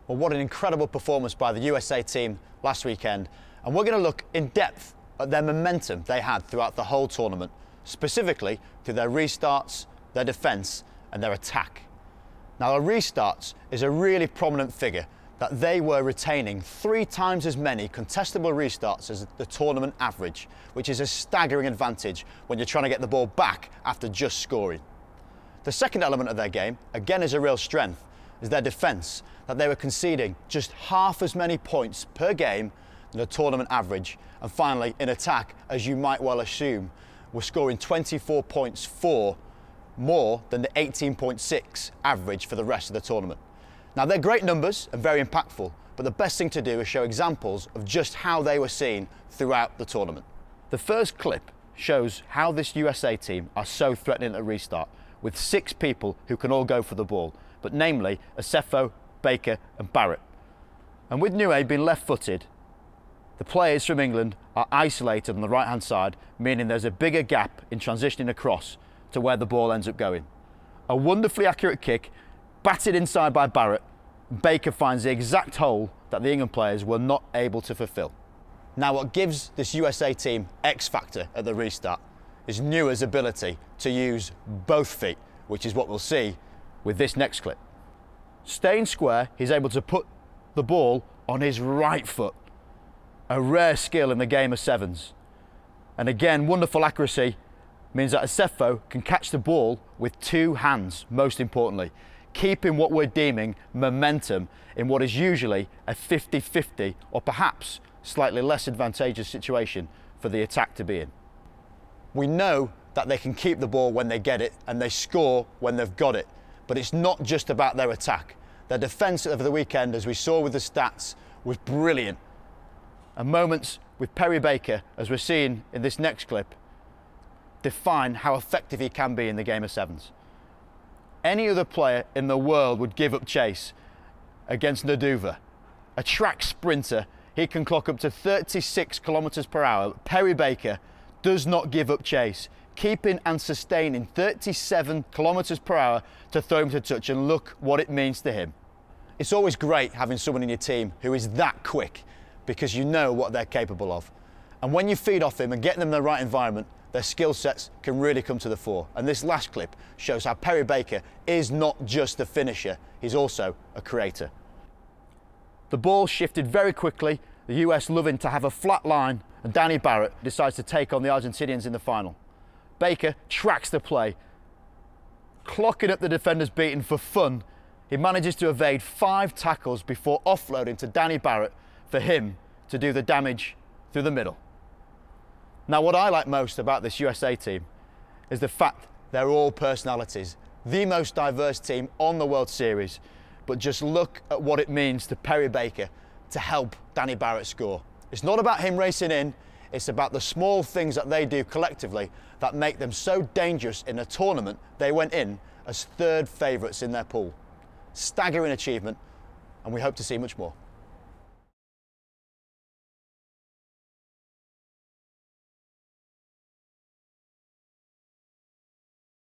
Well, what an incredible performance by the USA team last weekend, and we're going to look in depth at their momentum they had throughout the whole tournament, specifically through their restarts, their defence and their attack. Now, the restarts is a really prominent figure that they were retaining 3 times as many contestable restarts as the tournament average, which is a staggering advantage when you're trying to get the ball back after just scoring. The second element of their game, again, is a real strength, is their defence, that they were conceding just half as many points per game than the tournament average. And finally, in attack, as you might well assume, were scoring 24 points more than the 18.6 average for the rest of the tournament. Now, they're great numbers and very impactful, but the best thing to do is show examples of just how they were seen throughout the tournament. The first clip shows how this USA team are so threatening at a restart, with 6 people who can all go for the ball, but namely Asefo, Baker and Barrett. And with Nue being left-footed, the players from England are isolated on the right-hand side, meaning there's a bigger gap in transitioning across to where the ball ends up going. A wonderfully accurate kick, batted inside by Barrett. Baker finds the exact hole that the England players were not able to fulfill. Now, what gives this USA team X factor at the restart is Nue's ability to use both feet, which is what we'll see with this next clip. Staying square, he's able to put the ball on his right foot, a rare skill in the game of sevens. And again, wonderful accuracy means that Asefo can catch the ball with 2 hands, most importantly, keeping what we're deeming momentum in what is usually a 50-50 or perhaps slightly less advantageous situation for the attack to be in. We know that they can keep the ball when they get it and they score when they've got it, but it's not just about their attack. Their defence over the weekend, as we saw with the stats, was brilliant. And moments with Perry Baker, as we're seeing in this next clip, define how effective he can be in the game of sevens. Any other player in the world would give up chase against Naduva. A track sprinter, he can clock up to 36 kilometres per hour. Perry Baker does not give up chase, keeping and sustaining 37 kilometres per hour to throw him to touch, and look what it means to him. It's always great having someone in your team who is that quick, because you know what they're capable of. And when you feed off him and get them in the right environment, their skill sets can really come to the fore. And this last clip shows how Perry Baker is not just a finisher, he's also a creator. The ball shifted very quickly, the US loving to have a flat line, and Danny Barrett decides to take on the Argentinians in the final. Baker tracks the play, clocking up the defenders beaten for fun. He manages to evade 5 tackles before offloading to Danny Barrett for him to do the damage through the middle. Now, what I like most about this USA team is the fact they're all personalities, the most diverse team on the World Series, but just look at what it means to Perry Baker to help Danny Barrett score. It's not about him racing in, it's about the small things that they do collectively that make them so dangerous in a tournament they went in as 3rd favourites in their pool. Staggering achievement, and we hope to see much more.